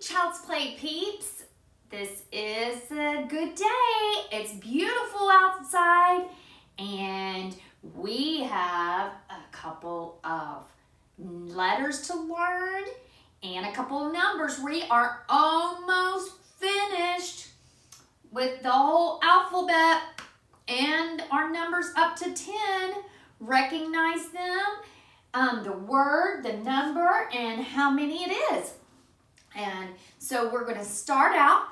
Child's Play peeps. This is a good day. It's beautiful outside and we have a couple of letters to learn and a couple of numbers. We are almost finished with the whole alphabet and our numbers up to 10. Recognize them, the word, the number, and how many it is. And so we're going to start out.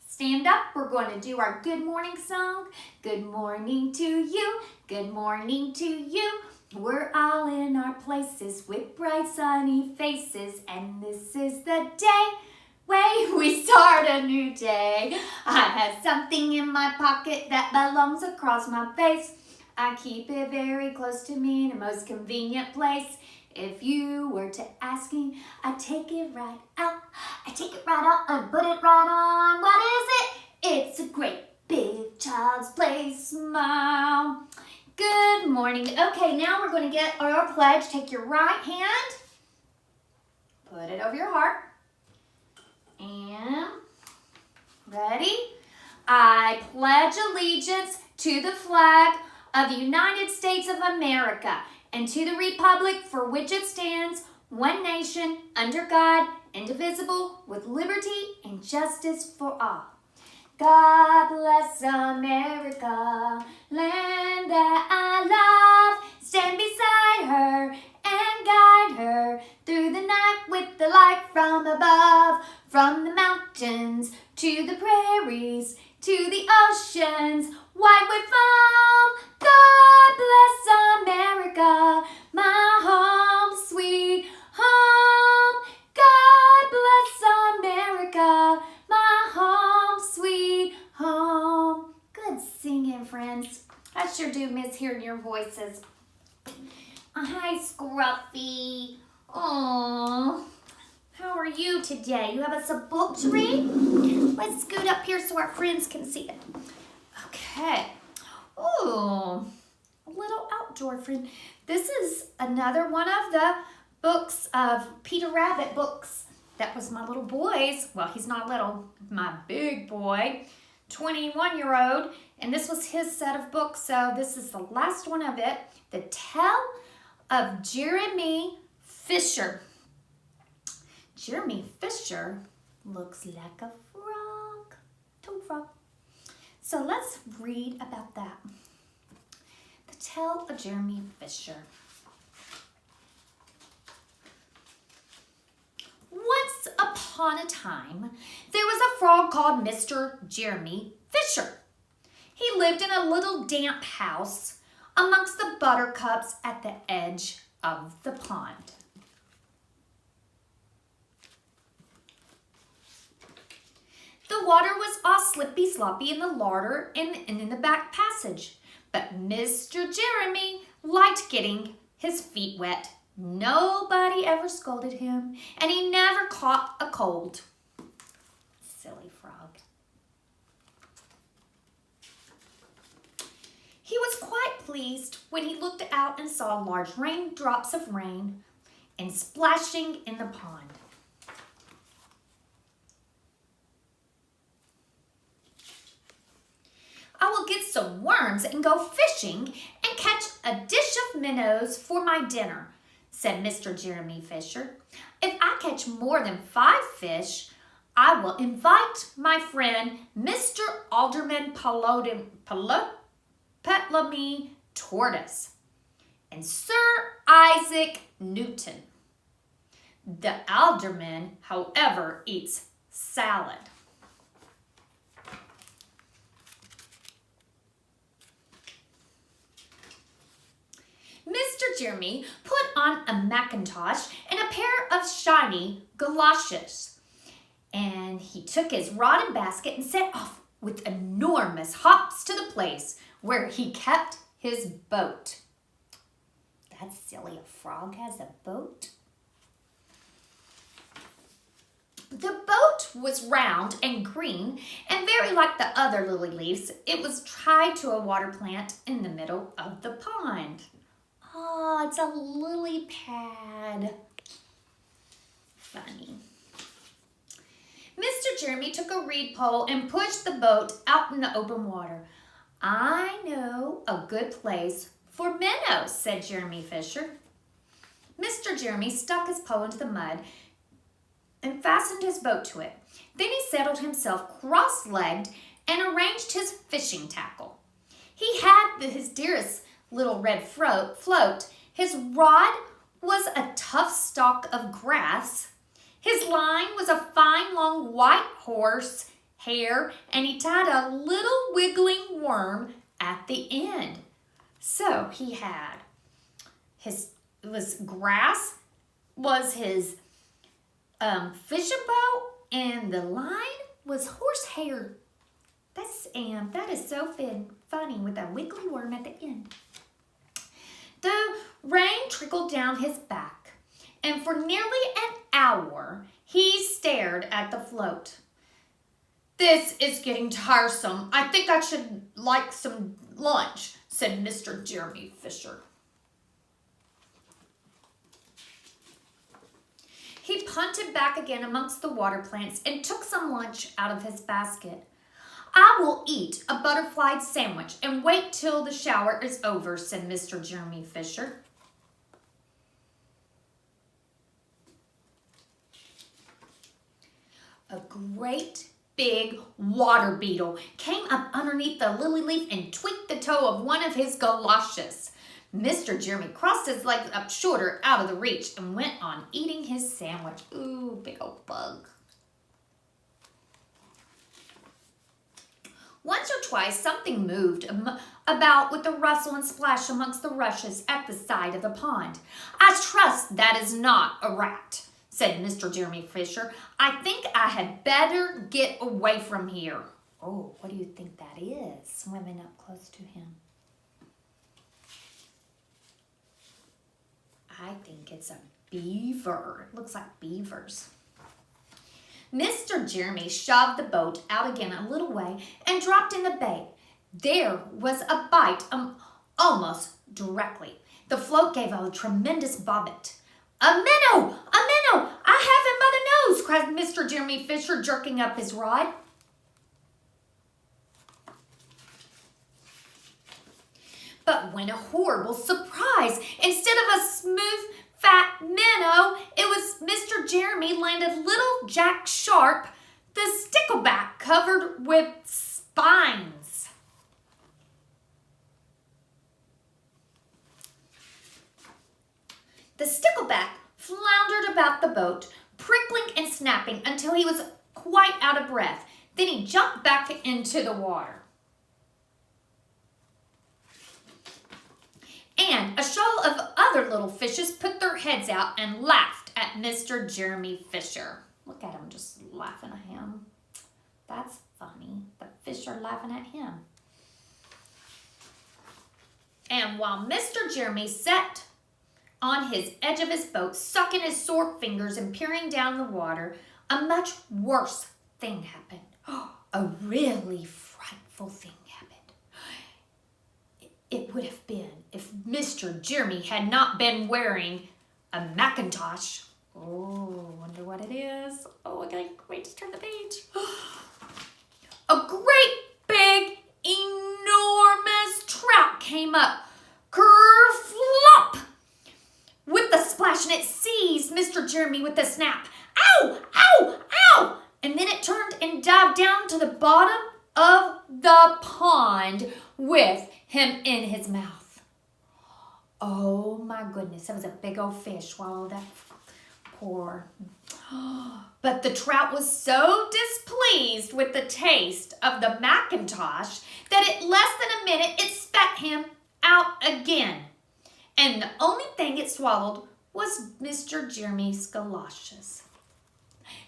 Stand up. We're going to do our good morning song. Good morning to you. Good morning to you. We're all in our places with bright sunny faces. And this is the day when we start a new day. I have something in my pocket that belongs across my face. I keep it very close to me in the most convenient place. If you were to ask me, I take it right out. I take it right out and put it right on. What is it? It's a great big Child's Play smile. Good morning. Okay, now we're going to get our pledge. Take your right hand, put it over your heart, and ready? I pledge allegiance to the flag of the United States of America and to the republic for which it stands, one nation, under God, indivisible, with liberty and justice for all. God bless America, land that I love. Stand beside her and guide her through the night with the light from above. From the mountains to the prairies to the oceans, white with foam. God bless America, my home, sweet home. God bless America, my home, sweet home. Good singing, friends. I sure do miss hearing your voices. Hi, Scruffy. Oh, how are you today? You have us a book to read? Let's scoot up here so our friends can see it. Okay. Ooh, a little outdoor friend. This is another one of the books of Peter Rabbit books. That was my little boy's. Well, he's not little, my big boy, 21-year-old. And this was his set of books. So this is the last one of it. The Tale of Jeremy Fisher. Jeremy Fisher looks like a frog. Toad frog. So let's read about that. The Tale of Jeremy Fisher. Once upon a time, there was a frog called Mr. Jeremy Fisher. He lived in a little damp house amongst the buttercups at the edge of the pond. The water was all slippy sloppy in the larder and in the back passage. But Mr. Jeremy liked getting his feet wet. Nobody ever scolded him, and he never caught a cold. Silly frog. He was quite pleased when he looked out and saw large raindrops of rain and splashing in the pond. I will get some worms and go fishing and catch a dish of minnows for my dinner, said Mr. Jeremy Fisher. If I catch more than 5 fish, I will invite my friend Mr. Alderman Ptolemy Tortoise and Sir Isaac Newton. The alderman, however, eats salad. Mr. Jeremy put on a mackintosh and a pair of shiny galoshes. And he took his rod and basket and set off with enormous hops to the place where he kept his boat. That's silly, a frog has a boat. The boat was round and green and very like the other lily leaves. It was tied to a water plant in the middle of the pond. Oh, it's a lily pad. Funny. Jeremy took a reed pole and pushed the boat out in the open water. "I know a good place for minnows," said Jeremy Fisher. Mr. Jeremy stuck his pole into the mud and fastened his boat to it. Then he settled himself cross-legged and arranged his fishing tackle. He had his dearest little red float. His rod was a tough stalk of grass. His line was a fine long white horse hair, and he tied a little wiggling worm at the end. So he had grass was his fishing boat, and the line was horsehair. That is so funny with a wiggly worm at the end. The rain trickled down his back, and for nearly an hour he stared at the float. "This is getting tiresome. I think I should like some lunch," said Mr. Jeremy Fisher. He punted back again amongst the water plants and took some lunch out of his basket. "I will eat a butterfly sandwich and wait till the shower is over," said Mr. Jeremy Fisher. A great big water beetle came up underneath the lily leaf and tweaked the toe of one of his galoshes. Mr. Jeremy crossed his legs up shorter out of the reach and went on eating his sandwich. Ooh, big old bug. Once or twice something moved about with a rustle and splash amongst the rushes at the side of the pond. "I trust that is not a rat," said Mr. Jeremy Fisher. "I think I had better get away from here." Oh, what do you think that is swimming up close to him? I think it's a beaver. It looks like beavers. Mr. Jeremy shoved the boat out again a little way and dropped in the bait. There was a bite almost directly. The float gave a tremendous bobbit. "A minnow! A minnow! I have him by the nose!" cried Mr. Jeremy Fisher, jerking up his rod. But when a horrible surprise! Instead of a smooth, fat minnow, it was Mr. Jeremy landed little Jack Sharp, the stickleback covered with spines. The stickleback floundered about the boat, prickling and snapping until he was quite out of breath. Then he jumped back into the water. And a shoal of other little fishes put their heads out and laughed at Mr. Jeremy Fisher. Look at him just laughing at him. That's funny. The fish are laughing at him. And while Mr. Jeremy sat on his edge of his boat, sucking his sore fingers and peering down the water, a much worse thing happened. A really frightful thing happened. It would have been if Mr. Jeremy had not been wearing a Macintosh. Oh, wonder what it is. Oh, I can't wait to turn the page. A great big, enormous trout came up. Kerflop! With a splash, and it seized Mr. Jeremy with a snap. Ow! Ow! Ow! And then it turned and dived down to the bottom of the pond with him in his mouth. Oh my goodness, that was a big old fish. Swallowed that poor. But the trout was so displeased with the taste of the Macintosh that in less than a minute it spat him out again. And the only thing it swallowed was Mr. Jeremy's galoshes.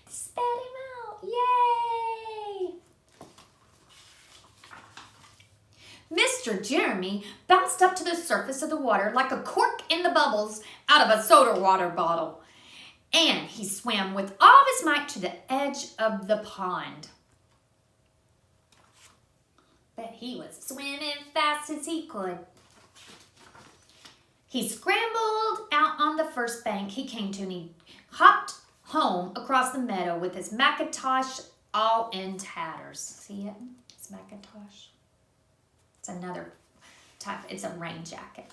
Spat him out. Yay! Mr. Jeremy bounced up to the surface of the water like a cork in the bubbles out of a soda water bottle. And he swam with all of his might to the edge of the pond. But he was swimming fast as he could. He scrambled out on the first bank he came to, and he hopped home across the meadow with his Macintosh all in tatters. See it? It's Macintosh. It's another type. It's a rain jacket.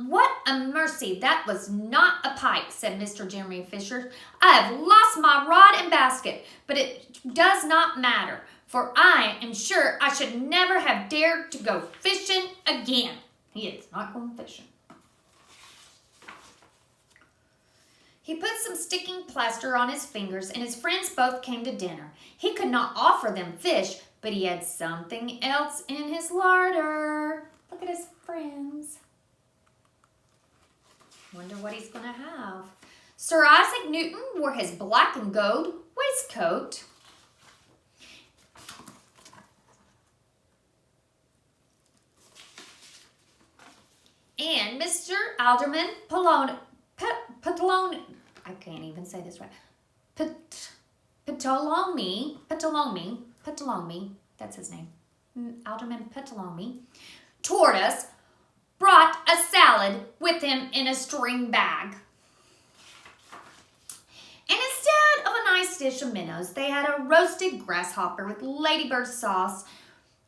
What a mercy. That was not a pike, said Mr. Jeremy Fisher. I have lost my rod and basket, but it does not matter, for I am sure I should never have dared to go fishing again. He is not going fishing. He put some sticking plaster on his fingers, and his friends both came to dinner. He could not offer them fish, but he had something else in his larder. Look at his friends. Wonder what he's going to have. Sir Isaac Newton wore his black and gold waistcoat. And Mr. Alderman Ptolemy, I can't even say this right. Ptolemy, that's his name. Alderman Ptolemy, Tortoise, brought a salad with him in a string bag. And instead of a nice dish of minnows, they had a roasted grasshopper with ladybird sauce,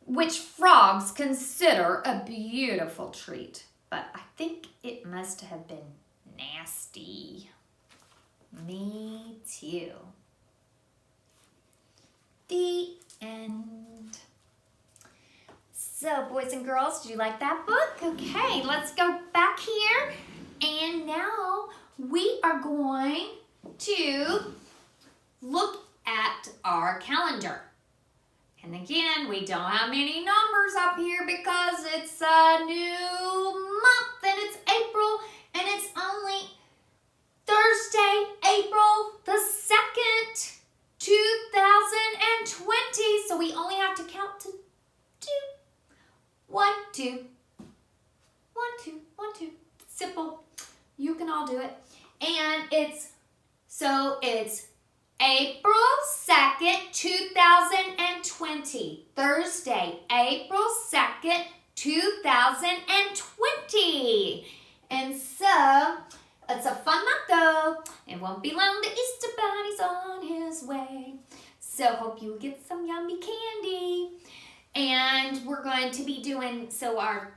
which frogs consider a beautiful treat. But I think it must have been nasty. Me too. The end. So, boys and girls, did you like that book? Okay, let's go back here. And now we are going to look at our calendar. And again, we don't have many numbers up here because it's a new month and it's April and it's only Thursday, April the 2nd, 2020. So we only have to count to 2. 1, 2. 1, 2, 1, 2. Simple. You can all do it. And it's April 2nd, 2020. Thursday, April 2nd, 2020. And so, it's a fun month though. It won't be long, the Easter Bunny's on his way. So, hope you get some yummy candy. And we're going to be doing, so our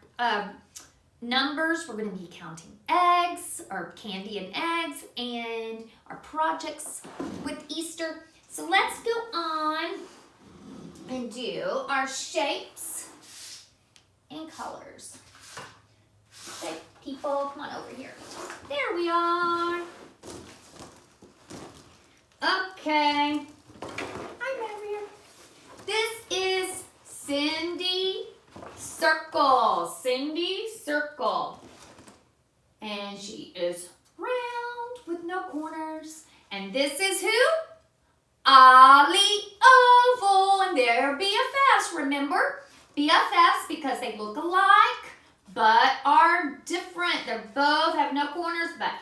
numbers, we're going to be counting eggs, or candy and eggs, and our projects with Easter. So let's go on and do our shapes and colors. Okay, people, come on over here. There we are. Okay. I'm over here. This is Cindy Circle. Cindy Circle. And she is round with no corners. And this is who? Ollie Oval. And they're BFFs, remember? BFFs because they look alike but are different. They both have no corners, but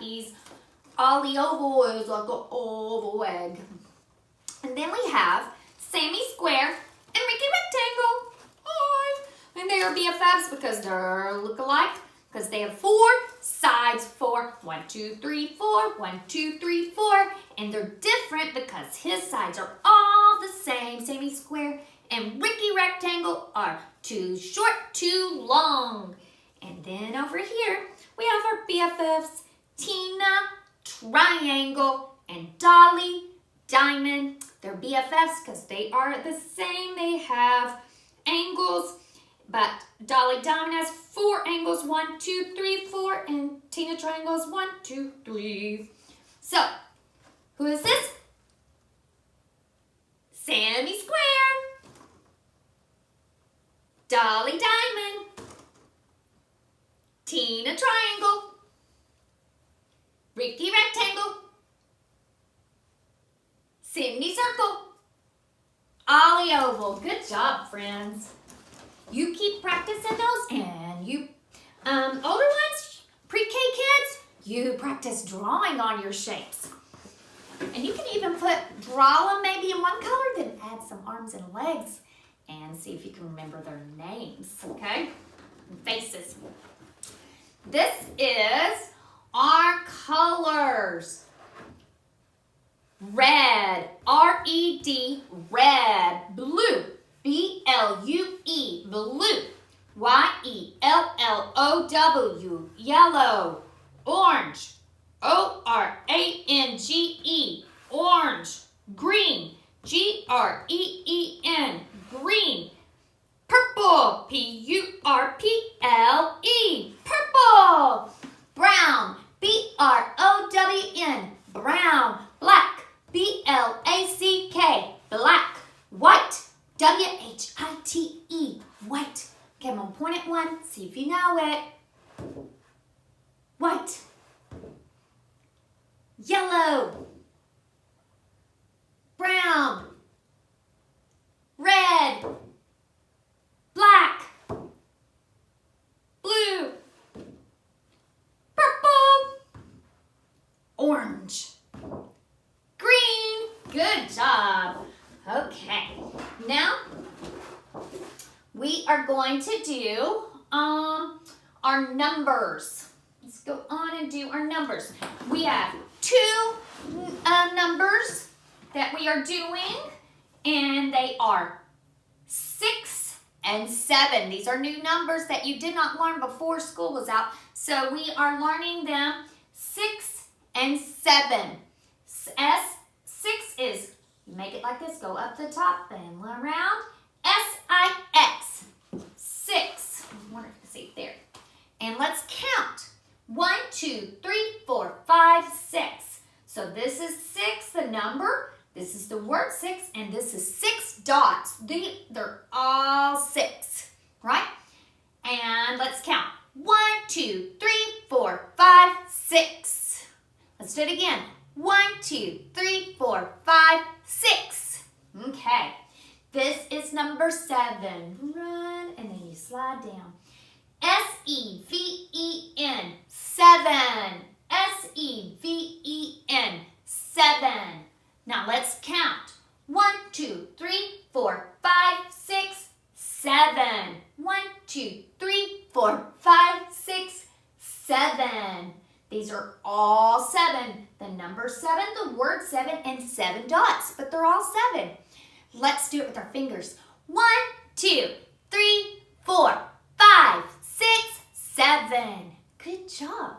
Ollie Oval is like an oval egg. And then we have Sammy Square and Ricky Rectangle. Hi. And they are BFFs because they look alike. Because they have 4 sides, 4. 1, 2, 3, 4. 1, 2, 3, 4. And they're different because his sides are all the same. Sammy Square and Ricky Rectangle are too short, too long. And then over here, we have our BFFs, Tina Triangle and Dolly Diamond. They're BFFs because they are the same. They have angles. But Dolly Diamond has 4 angles, 1, 2, 3, 4, and Tina Triangle is 1, 2, 3. So, who is this? Sammy Square, Dolly Diamond, Tina Triangle, Ricky Rectangle, Cindy Circle, Ollie Oval. Good job, friends. You keep practicing those, and you, older ones, pre-K kids, you practice drawing on your shapes. And you can even draw them maybe in one color, then add some arms and legs, and see if you can remember their names, okay? And faces. This is our colors. red, R-E-D, red. Blue, B-L-U-E, blue. Y-E-L-L-O-W, yellow. Orange, O-R-A-N-G-E, orange. Green, G-R-E-E-N, green. Purple, P-U-R-P-L-E, purple. Brown, B-R-O-W-N, brown. Black, B-L-A-C-K, black. White, W-H-I-T-E, white. Okay, I'm gonna point at one, see if you know it. White. Yellow. Brown. Red. Black. Blue. Purple. Orange. Green. Good job. Okay, now we are going to do our numbers. Let's go on and do our numbers. We have two numbers that we are doing, and they are 6 and 7. These are new numbers that you did not learn before school was out, so we are learning them 6 and 7. 6 is, you make it like this, go up the top and around. S-I-X, 6. See there. And let's count. 1, 2, 3, 4, 5, 6. So this is 6, the number. This is the word 6, and this is 6 dots. They're all 6, right? And let's count. 1, 2, 3, 4, 5, 6. Let's do it again. 1, 2, 3, 4, 5, 6. Okay. This is number 7. Run, and then you slide down. S-E-V-E-N, 7. S-E-V-E-N, 7. Now let's count. 1, 2, 3, 4, 5, 6, 7. 1, 2, 3, 4, 5, 6, 7. These are all 7. The number 7, the word 7, and 7 dots, but they're all 7. Let's do it with our fingers. 1, 2, 3, 4, 5, 6, 7. Good job.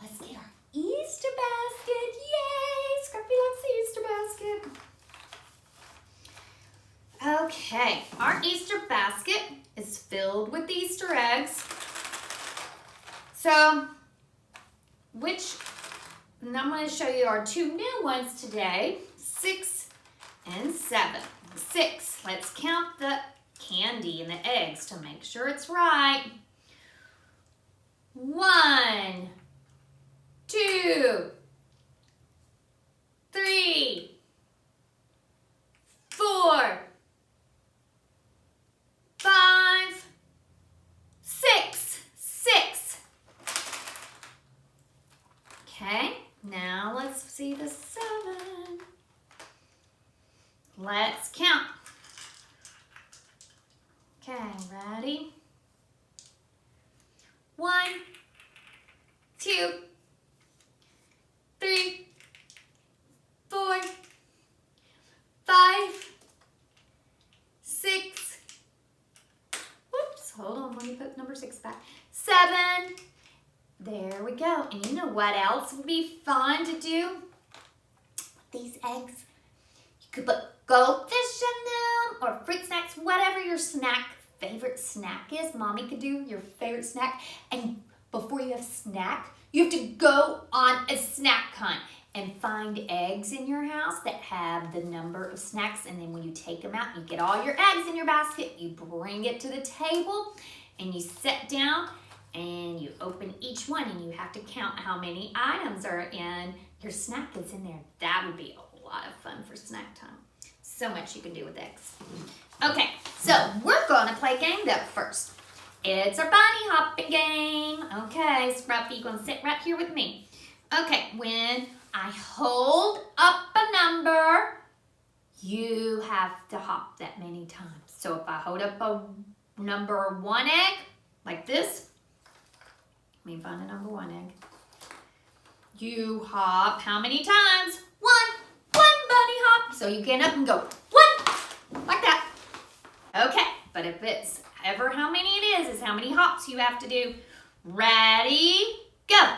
Let's get our Easter basket. Yay! Scruffy likes the Easter basket. Okay, our Easter basket is filled with Easter eggs. So, and I'm going to show you our 2 new ones today, 6 and 7. 6, let's count the candy and the eggs to make sure it's right. 1, 2, 3, 4, 5, 6. 6. Okay, now let's see the 7. Let's count. Okay, ready? 1, 2, 3, 4, 5, 6. Whoops, hold on, let me put number 6 back. 7. There we go. And you know what else would be fun to do with these eggs? You could put goldfish in them or fruit snacks, whatever your favorite snack is. Mommy could do your favorite snack. And before you have snack, you have to go on a snack hunt and find eggs in your house that have the number of snacks. And then when you take them out, you get all your eggs in your basket. You bring it to the table and you sit down and you open each one and you have to count how many items are in your snack that's in there. That would be a lot of fun for snack time. So much you can do with eggs. Okay, so we're gonna play a game though first. It's our bunny hopping game. Okay, Scruffy, you're gonna sit right here with me. Okay, when I hold up a number, you have to hop that many times. So if I hold up a number 1 egg, like this, let me find a number 1 egg. You hop how many times? 1. 1, So you get up and go, 1, like that. Okay, but if it's ever how many it is how many hops you have to do. Ready, go.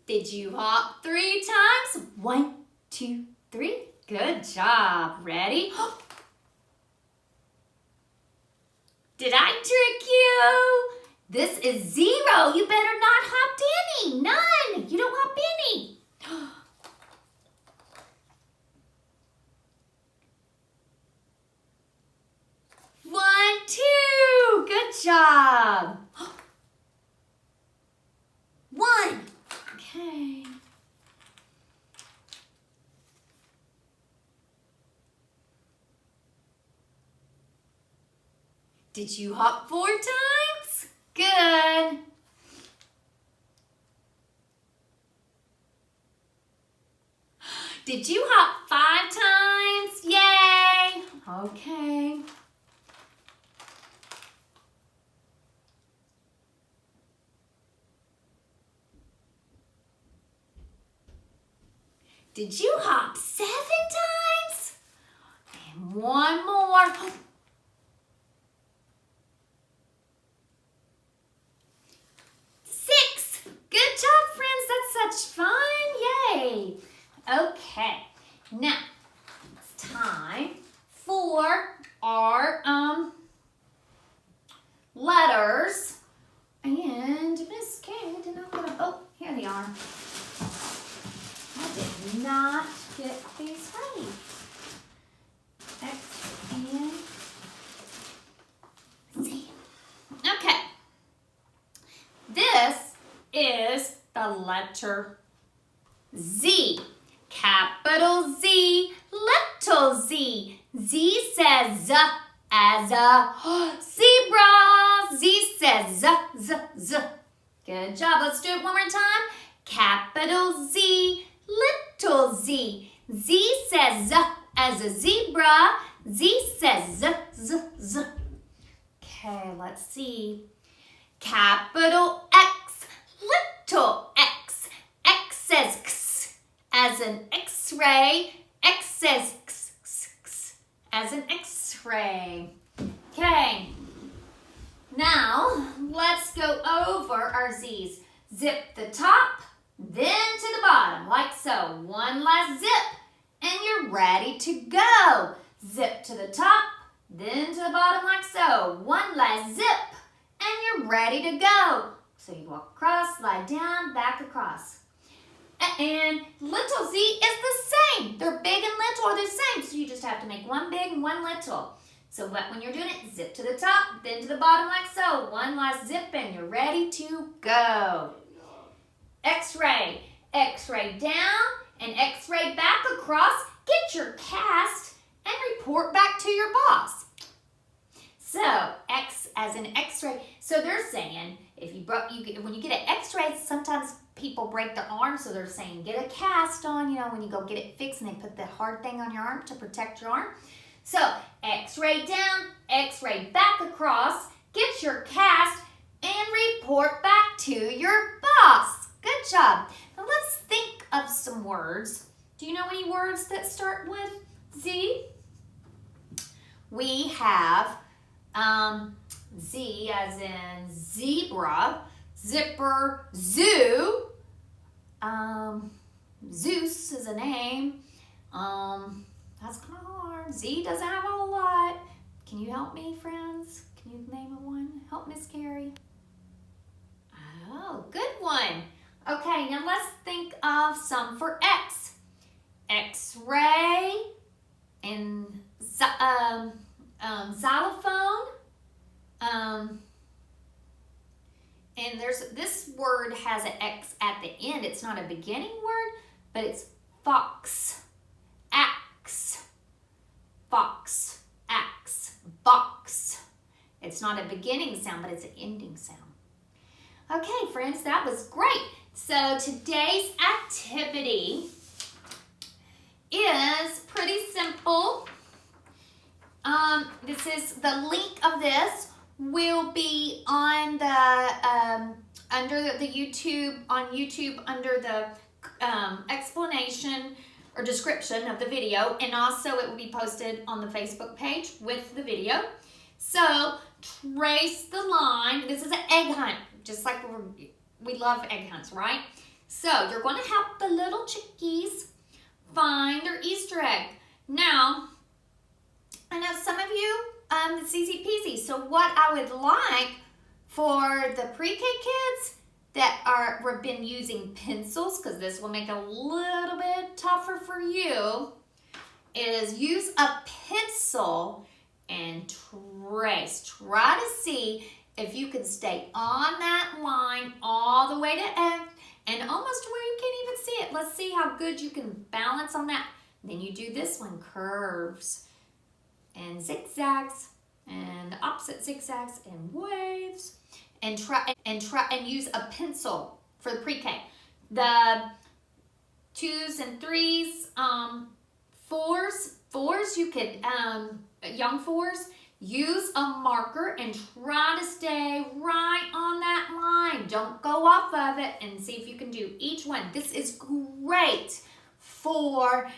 Did you hop 3 times? 1, 2, 3. Good job. Ready? Did I trick you? This is 0. You better not hop any. None. You don't hop any. 1, 2. Good job. 1. Okay. Did you hop 4 times? Good. Did you hop 5 times? Yay. Okay. Did you hop 7 times? And 1 more. 6. Good job, friends. That's such fun. Yay. Okay. Now, it's time for our letters. And Miss Kay did not put them. Oh, here they are. I did not get these ready. X and Z. Okay. This is the letter Z. Capital Z, little z. Z says Z as a zebra. Z says Z, Z, Z. Good job. Let's do it one more time. Capital Z, little z. Z says Z as a zebra. Z says Z, Z, Z. Okay, let's see. Capital X, little x. X says X as an X-ray. X says X, X, X as an X-ray. Okay. Now, let's go over our Z's. Zip the top, then to the bottom, like so. One last zip, and you're ready to go. Zip to the top, then to the bottom, like so. One last zip, and you're ready to go. So you walk across, slide down, back across. And little z is the same. They're big and little are the same, so you just have to make one big and one little. So when you're doing it, zip to the top, then to the bottom like so. One last zip and you're ready to go. X-ray. X-ray down and X-ray back across. Get your cast and report back to your boss. So X as an X-ray. So they're saying if when you get an X-ray, sometimes people break their arm, so they're saying get a cast on, you know, when you go get it fixed and they put the hard thing on your arm to protect your arm. So X-ray down, X-ray back across, get your cast, and report back to your boss. Good job. Now let's think of some words. Do you know any words that start with Z? We have Z as in zebra, zipper, zoo. Zeus is a name. That's kind of hard. Z doesn't have a whole lot. Can you help me, friends? Can you name a one? Help Miss Carrie. Oh, good one. Okay, now let's think of some for X. X-ray and xylophone. And this word has an X at the end. It's not a beginning word, but it's fox, axe, fox, axe, box. It's not a beginning sound, but it's an ending sound. Okay, friends, that was great. So today's activity is pretty simple. This is the link of this will be on the under the YouTube, on YouTube, under the explanation or description of the video, and also it will be posted on the Facebook page with the video. So trace the line. This is an egg hunt, just like we love egg hunts, right? So you're going to help the little chickies find their Easter egg. Now, I know some of you, it's easy peasy. So what I would like for the pre-K kids that have been using pencils, because this will make it a little bit tougher for you, is use a pencil and trace. Try to see if you can stay on that line all the way to end and almost to where you can't even see it. Let's see how good you can balance on that. Then you do this one, curves and zigzags and opposite zigzags and waves. And try and use a pencil for the pre-K. The 2s and 3s, 4s you could, young 4s, use a marker and try to stay right on that line. Don't go off of it, and see if you can do each one. This is great for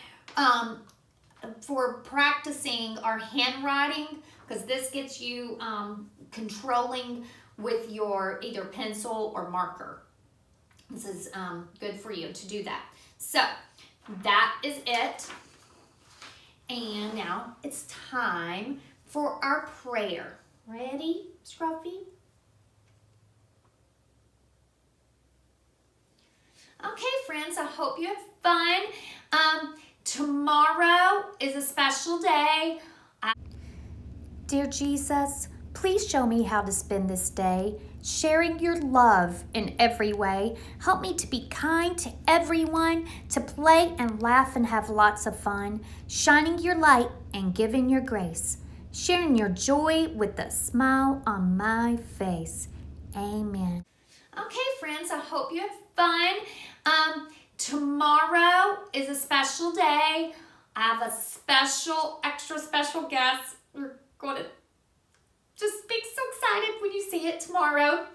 practicing our handwriting, because this gets you controlling with your either pencil or marker. This is good for you to do that. So that is it. And now it's time for our prayer. Ready, Scruffy? Okay, friends, I hope you have fun. Tomorrow is a special day. Dear Jesus, please show me how to spend this day, sharing your love in every way. Help me to be kind to everyone, to play and laugh and have lots of fun, shining your light and giving your grace, sharing your joy with a smile on my face. Amen. Okay, friends, I hope you have fun. Tomorrow is a special day. I have a special, extra special guest. We're going to just be so excited when you see it tomorrow.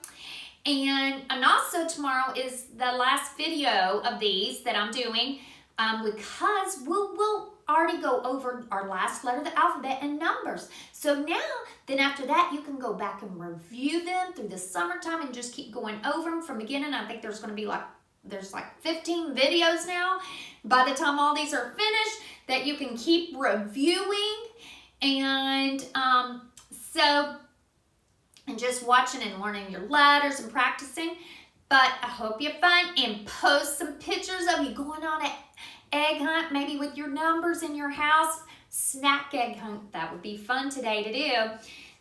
And also tomorrow is the last video of these that I'm doing, because we'll already go over our last letter of the alphabet and numbers. So now, then after that, you can go back and review them through the summertime and just keep going over them from beginning. I think there's going to be there's 15 videos now by the time all these are finished that you can keep reviewing. And and just watching and learning your letters and practicing. But I hope you have fun, and post some pictures of you going on an egg hunt, maybe with your numbers in your house. Snack egg hunt, that would be fun today to do.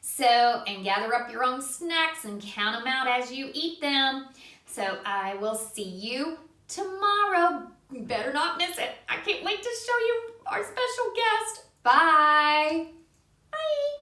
So, and gather up your own snacks and count them out as you eat them. So I will see you tomorrow. You better not miss it. I can't wait to show you our special guest. Bye.